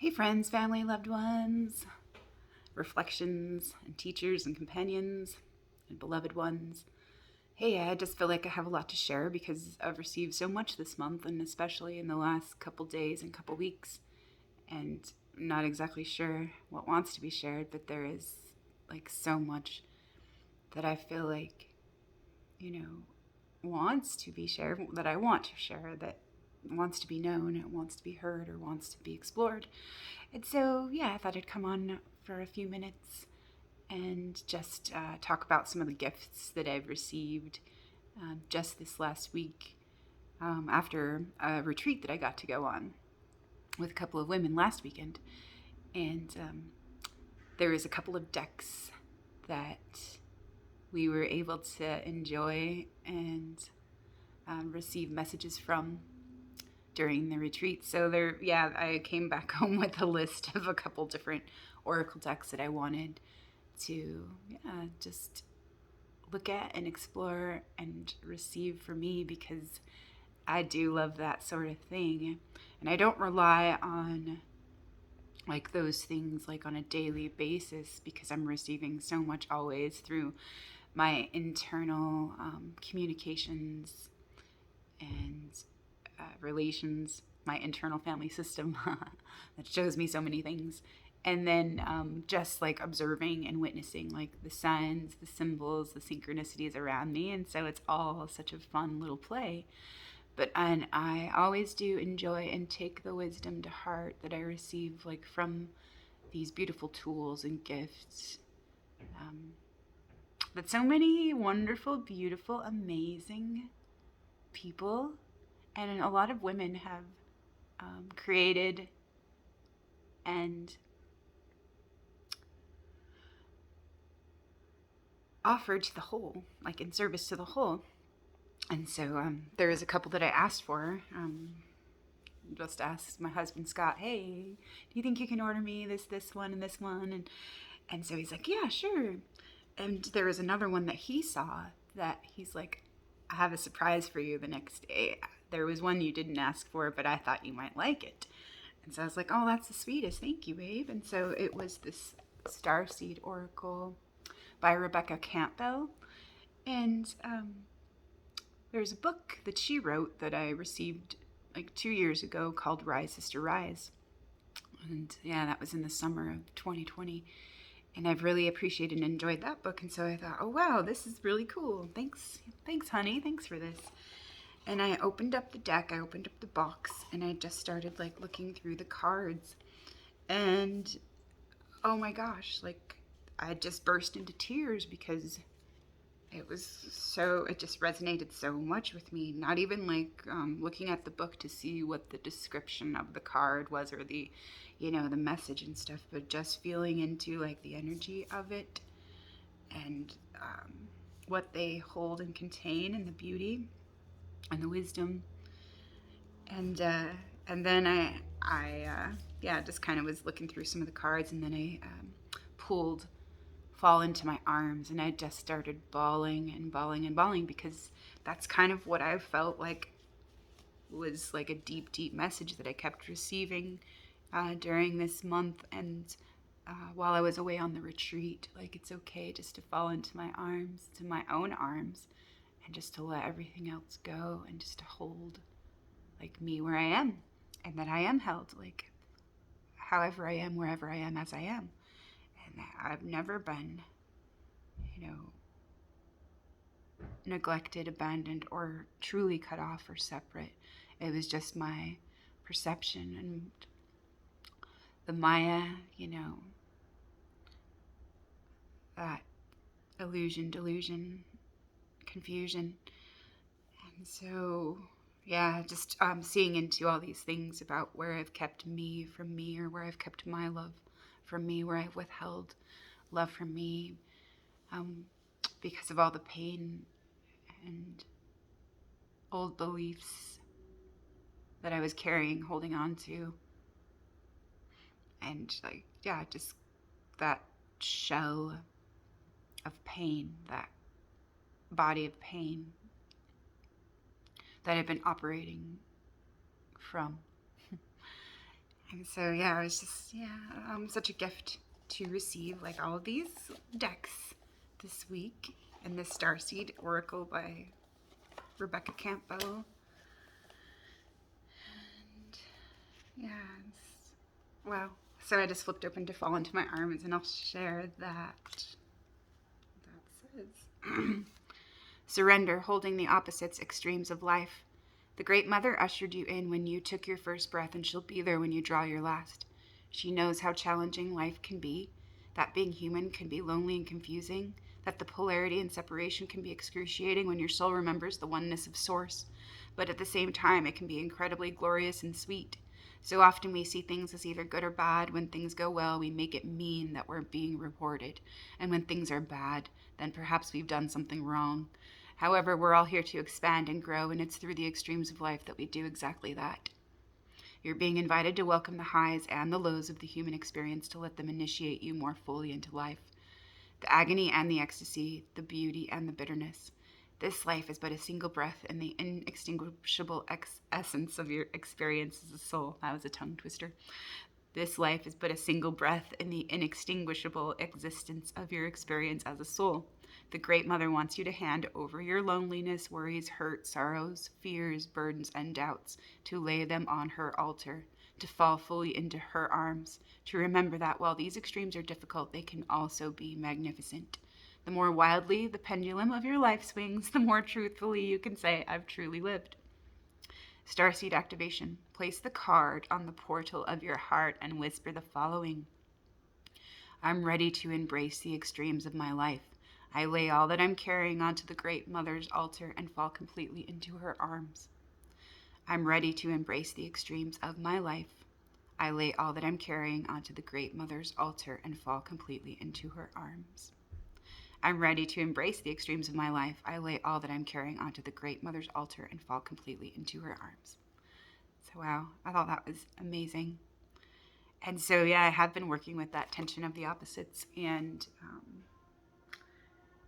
Hey friends, family, loved ones, reflections, and teachers and companions, and beloved ones. Hey, I just feel like I have a lot to share because I've received so much this month, and especially in the last couple days and couple weeks. And I'm not exactly sure what wants to be shared, but there is like so much that I feel like, wants to be shared, that I want to share, that wants to be known, it wants to be heard, or wants to be explored. And so, yeah, I thought I'd come on for a few minutes and just talk about some of the gifts that I've received just this last week after a retreat that I got to go on with a couple of women last weekend. And there was a couple of decks that we were able to enjoy and receive messages from during the retreat. So I came back home with a list of a couple different oracle decks that I wanted to just look at and explore and receive for me, because I do love that sort of thing. And I don't rely on like those things like on a daily basis, because I'm receiving so much always through my internal communications and relations, my internal family system that shows me so many things. And then just like observing and witnessing like the signs, the symbols, the synchronicities around me. And so it's all such a fun little play. And I always do enjoy and take the wisdom to heart that I receive like from these beautiful tools and gifts that so many wonderful, beautiful, amazing people and a lot of women have created and offered to the whole, like in service to the whole. And so there is a couple that I asked for. Just asked my husband Scott, "Hey, do you think you can order me this one, and this one?" And so he's like, "Yeah, sure." And there was another one that he saw that he's like, "I have a surprise for you the next day. There was one you didn't ask for, but I thought you might like it." And so I was like, "Oh, that's the sweetest. Thank you, babe." And so it was this Starseed Oracle by Rebecca Campbell. And there's a book that she wrote that I received like 2 years ago called Rise, Sister, Rise. And yeah, that was in the summer of 2020. And I've really appreciated and enjoyed that book. And so I thought, oh, wow, this is really cool. Thanks, honey. Thanks for this. And I opened up the deck, I opened up the box, and I just started like looking through the cards. And oh my gosh, like I just burst into tears because it just resonated so much with me. Not even like looking at the book to see what the description of the card was or the message and stuff, but just feeling into like the energy of it and what they hold and contain and the beauty and the wisdom. And then I just kind of was looking through some of the cards, and then I pulled fall into my arms, and I just started bawling and bawling and bawling, because that's kind of what I felt like was like a deep, deep message that I kept receiving during this month. And while I was away on the retreat, like it's okay just to fall into my arms, to my own arms, and just to let everything else go, and just to hold like me where I am, and that I am held like however I am, wherever I am, as I am. And that I've never been, neglected, abandoned, or truly cut off or separate. It was just my perception and the Maya, that illusion, delusion, confusion. And so, yeah, just seeing into all these things about where I've kept me from me, or where I've kept my love from me, where I've withheld love from me because of all the pain and old beliefs that I was carrying, holding on to. And like, yeah, just that shell of pain, that body of pain that I've been operating from. And so, yeah, it was just, such a gift to receive, like, all of these decks this week in the Starseed Oracle by Rebecca Campbell. And, yeah, wow. So I just flipped open to Fall Into My Arms, and I'll share that. That says, surrender, holding the opposites, extremes of life. The Great Mother ushered you in when you took your first breath, and she'll be there when you draw your last. She knows how challenging life can be, that being human can be lonely and confusing, that the polarity and separation can be excruciating when your soul remembers the oneness of Source, but at the same time it can be incredibly glorious and sweet. So often we see things as either good or bad. When things go well, we make it mean that we're being rewarded. And when things are bad, then perhaps we've done something wrong. However, we're all here to expand and grow, and it's through the extremes of life that we do exactly that. You're being invited to welcome the highs and the lows of the human experience, to let them initiate you more fully into life. The agony and the ecstasy, the beauty and the bitterness. This life is but a single breath in the inextinguishable essence of your experience as a soul. That was a tongue twister. This life is but a single breath in the inextinguishable existence of your experience as a soul. The Great Mother wants you to hand over your loneliness, worries, hurt, sorrows, fears, burdens, and doubts, to lay them on her altar, to fall fully into her arms, to remember that while these extremes are difficult, they can also be magnificent. The more wildly the pendulum of your life swings, the more truthfully you can say, I've truly lived. Starseed activation. Place the card on the portal of your heart and whisper the following. I'm ready to embrace the extremes of my life. I lay all that I'm carrying onto the Great Mother's altar and fall completely into her arms. I'm ready to embrace the extremes of my life. I lay all that I'm carrying onto the Great Mother's altar and fall completely into her arms. I'm ready to embrace the extremes of my life. I lay all that I'm carrying onto the Great Mother's altar and fall completely into her arms. So, wow, I thought that was amazing. And so, yeah, I have been working with that tension of the opposites, and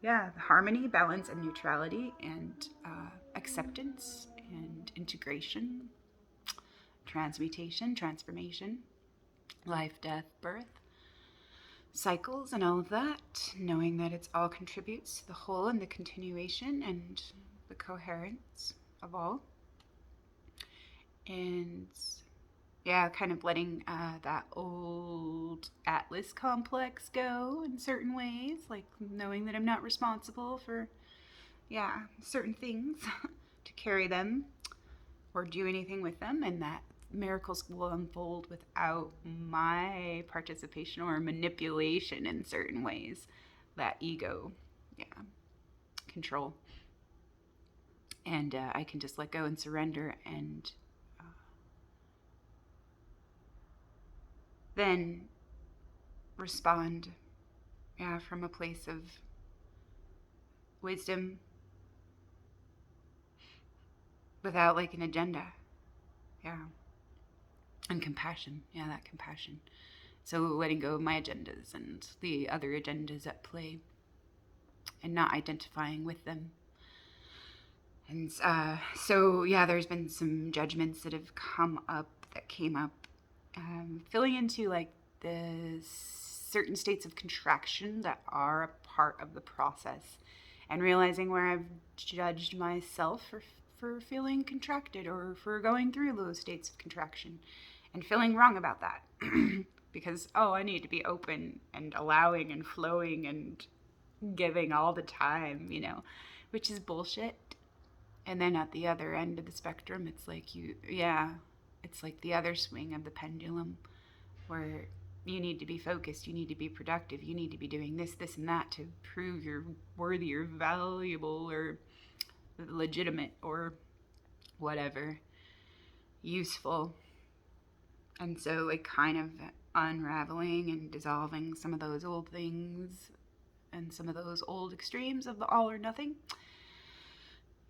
the harmony, balance, and neutrality, and acceptance, and integration, transmutation, transformation, life, death, birth, cycles, and all of that, knowing that it's all contributes to the whole and the continuation and the coherence of all. And kind of letting that old Atlas complex go in certain ways, like knowing that I'm not responsible for, certain things to carry them or do anything with them, and that miracles will unfold without my participation or manipulation in certain ways. That ego, control. And I can just let go and surrender, and then respond, from a place of wisdom without like an agenda. And compassion. That compassion. So letting go of my agendas and the other agendas at play, and not identifying with them. And there's been some judgments that have came up, filling into like the certain states of contraction that are a part of the process, and realizing where I've judged myself for feeling contracted or for going through those states of contraction, and feeling wrong about that. Because, I need to be open and allowing and flowing and giving all the time, which is bullshit. And then at the other end of the spectrum, it's like it's like the other swing of the pendulum, where you need to be focused, you need to be productive, you need to be doing this, and that to prove you're worthy or valuable or legitimate or whatever, useful. And so like kind of unraveling and dissolving some of those old things and some of those old extremes of the all or nothing.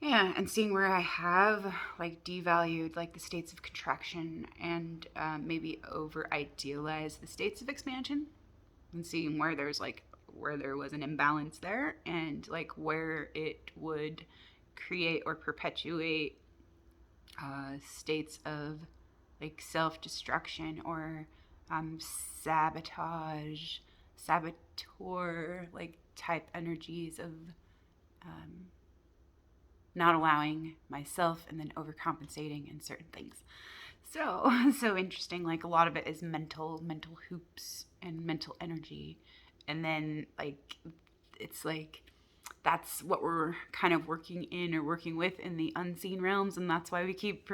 And seeing where I have like devalued like the states of contraction, and maybe over idealized the states of expansion, and seeing where there was an imbalance there, and like where it would create or perpetuate states of like self-destruction or sabotage, saboteur, like type energies of not allowing myself and then overcompensating in certain things. So interesting. Like a lot of it is mental hoops and mental energy. And then like, it's like, that's what we're kind of working in or working with in the unseen realms. And that's why we keep,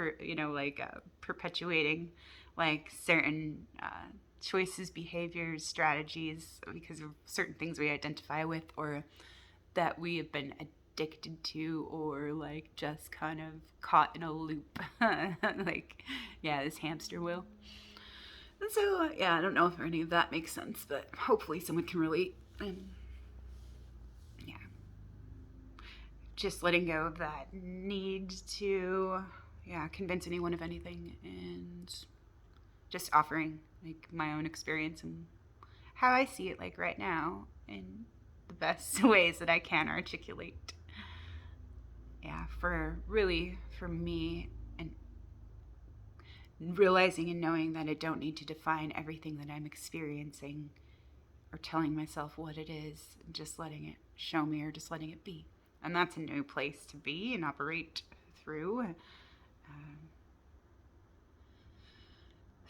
perpetuating like certain choices, behaviors, strategies, because of certain things we identify with or that we have been addicted to or like just kind of caught in a loop. Like, yeah, this hamster wheel. And so, yeah, I don't know if any of that makes sense, but hopefully someone can relate. And yeah, just letting go of that need to, yeah, convince anyone of anything and just offering like my own experience and how I see it like right now in the best ways that I can articulate. Yeah, for me, and realizing and knowing that I don't need to define everything that I'm experiencing or telling myself what it is, just letting it show me or just letting it be. And that's a new place to be and operate through.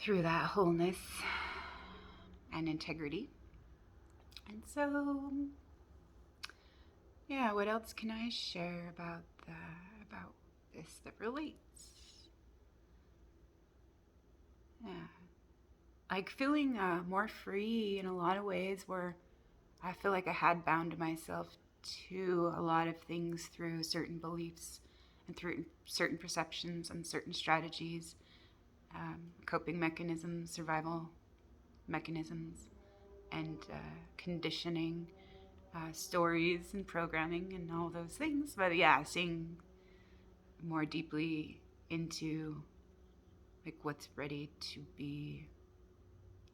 Through that wholeness and integrity. And so, yeah, what else can I share about this that relates? Yeah, like feeling more free in a lot of ways, where I feel like I had bound myself to a lot of things through certain beliefs and through certain perceptions and certain strategies, coping mechanisms, survival mechanisms, and conditioning, stories and programming and all those things. But yeah, seeing more deeply into like what's ready to be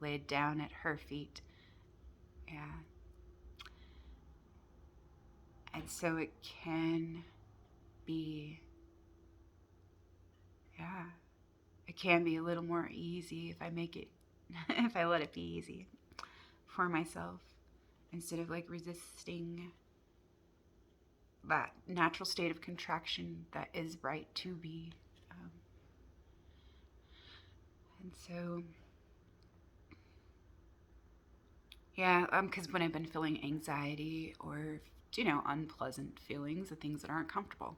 laid down at her feet. Yeah. And so it can be, yeah, it can be a little more easy if I make it, if I let it be easy for myself instead of like resisting that natural state of contraction that is right to be. And so, yeah, because when I've been feeling anxiety or, unpleasant feelings, the things that aren't comfortable,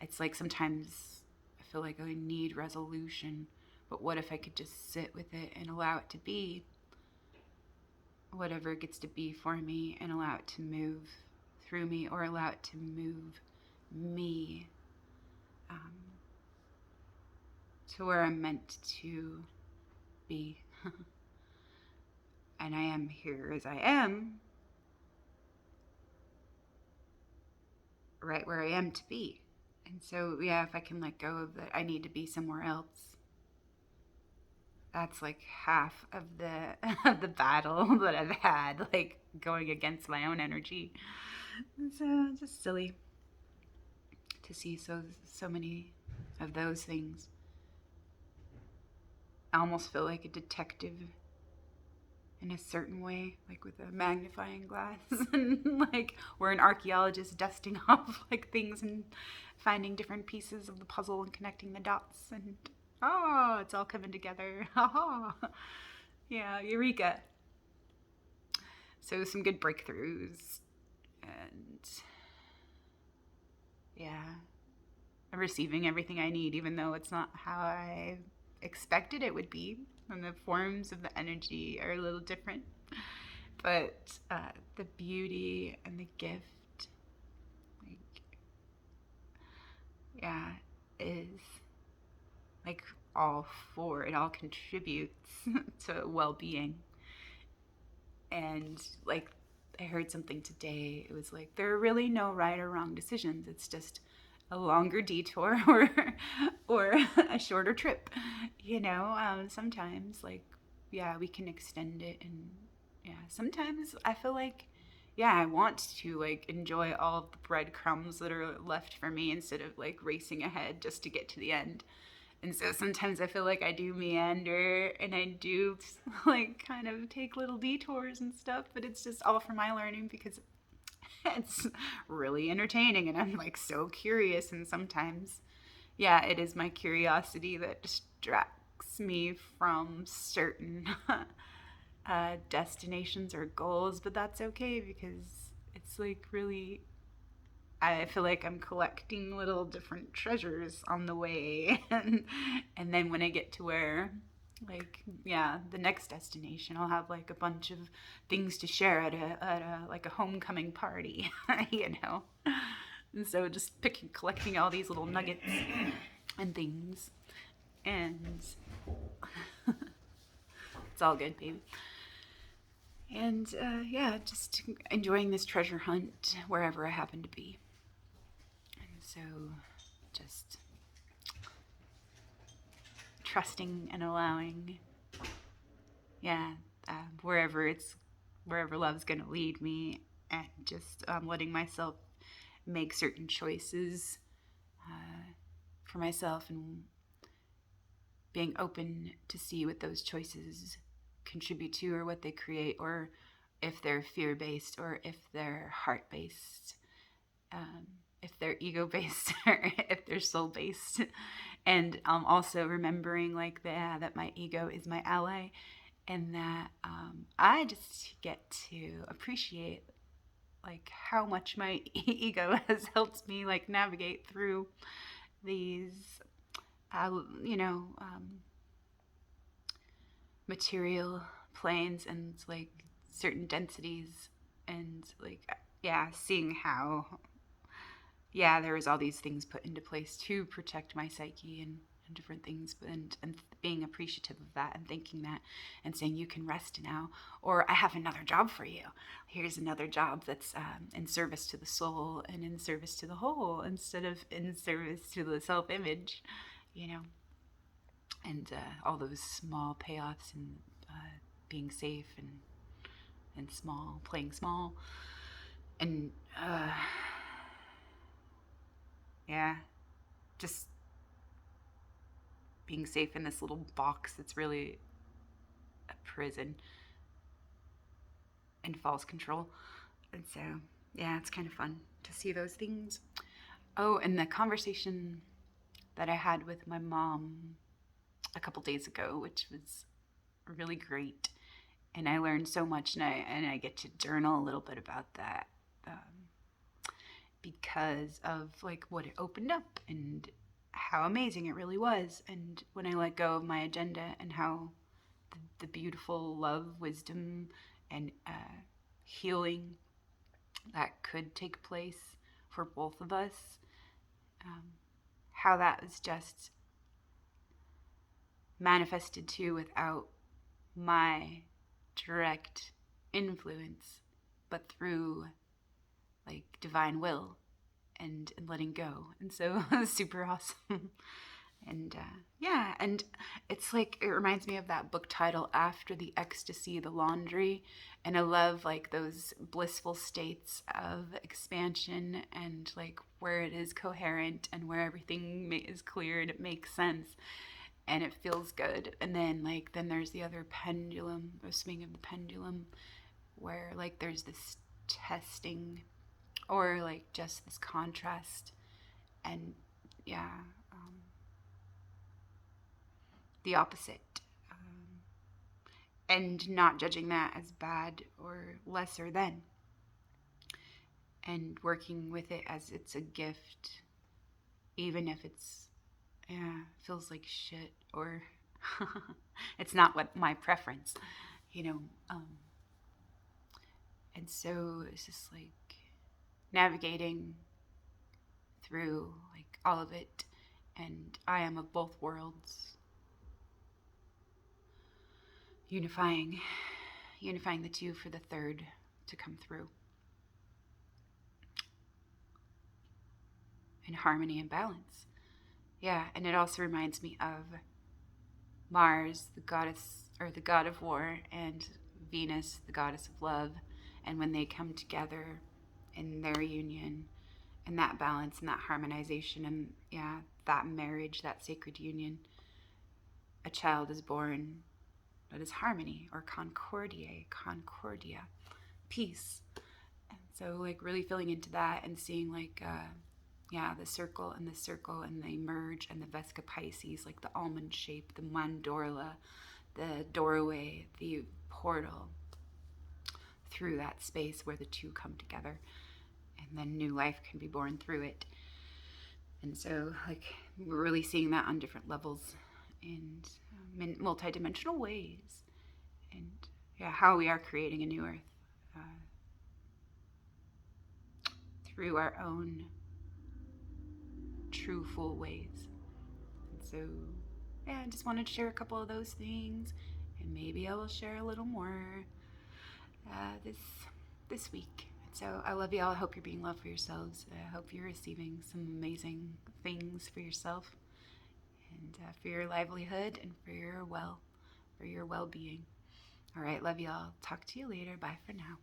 it's like sometimes I feel like I need resolution, but what if I could just sit with it and allow it to be whatever it gets to be for me and allow it to move through me or allow it to move me to where I'm meant to be. And I am here as I am, right where I am to be. And so, yeah, if I can let go of that, I need to be somewhere else. That's like half of the of the battle that I've had, like going against my own energy. And so, just silly to see so many of those things. I almost feel like a detective in a certain way, like with a magnifying glass, and like we're an archaeologist dusting off like things and finding different pieces of the puzzle and connecting the dots, and oh, it's all coming together. Ha. Yeah, eureka. So some good breakthroughs, and yeah, I'm receiving everything I need, even though it's not how I expected it would be, and the forms of the energy are a little different. But the beauty and the gift, like, yeah, is like all four. It all contributes to well-being. And like, I heard something today. It was like, there are really no right or wrong decisions. It's just a longer detour or a shorter trip. Sometimes like, yeah, we can extend it, and yeah, sometimes I feel like, yeah, I want to like enjoy all of the breadcrumbs that are left for me instead of like racing ahead just to get to the end. And so sometimes I feel like I do meander and I do like kind of take little detours and stuff, but it's just all for my learning because it's really entertaining and I'm like so curious. And sometimes, yeah, it is my curiosity that distracts me from certain destinations or goals, but that's okay because it's like really, I feel like I'm collecting little different treasures on the way. And then when I get to where, like, yeah, the next destination, I'll have like a bunch of things to share at a like a homecoming party, you know? And so just collecting all these little nuggets and things. And it's all good, baby. And yeah, just enjoying this treasure hunt wherever I happen to be. And so just trusting and allowing, yeah, wherever love's gonna lead me, and just letting myself make certain choices for myself and being open to see what those choices contribute to or what they create, or if they're fear-based or if they're heart-based, if they're ego-based or if they're soul-based. And also remembering like that my ego is my ally, and that I just get to appreciate like how much my ego has helped me like navigate through these you know, material planes and like certain densities, and like, yeah, seeing how, yeah, there was all these things put into place to protect my psyche and different things, and being appreciative of that and thinking that and saying you can rest now, or I have another job for you. Here's another job that's in service to the soul and in service to the whole instead of in service to the self-image, you know. And all those small payoffs and being safe and small, playing small, and yeah, just being safe in this little box that's really a prison and false control. And so, yeah, it's kind of fun to see those things. Oh, and the conversation that I had with my mom a couple days ago, which was really great. And I learned so much, and I get to journal a little bit about that because of like what it opened up and how amazing it really was. And when I let go of my agenda and how the beautiful love, wisdom, and healing that could take place for both of us, how that was just manifested too without my direct influence, but through like divine will and letting go. And so it was super awesome. And yeah, and it's like, it reminds me of that book title, After the Ecstasy, the Laundry. And I love like those blissful states of expansion and like where it is coherent and where everything is clear and it makes sense and it feels good. And then like, then there's the other pendulum, or swing of the pendulum, where like there's this testing or like just this contrast. And yeah, the opposite, and not judging that as bad or lesser than, and working with it as it's a gift, even if it's, yeah, feels like shit, or it's not what my preference, you know. And so it's just like navigating through like all of it, and I am of both worlds, unifying the two for the third to come through in harmony and balance. Yeah, and it also reminds me of Mars, the goddess or the god of war, and Venus, the goddess of love, and when they come together in their union and that balance and that harmonization and, yeah, that marriage, that sacred union, a child is born that is harmony, or concordia, peace. And so like really feeling into that and seeing like the circle and they merge, and the Vesica Pisces, like the almond shape, the mandorla, the doorway, the portal through that space where the two come together, and then new life can be born through it. And so like we're really seeing that on different levels and in multidimensional ways, and how we are creating a new earth through our own true full ways. And so I just wanted to share a couple of those things, and maybe I will share a little more this week. So I love you all. I hope you're being love for yourselves. I hope you're receiving some amazing things for yourself, and for your livelihood, and for your well-being. All right, love you all. Talk to you later. Bye for now.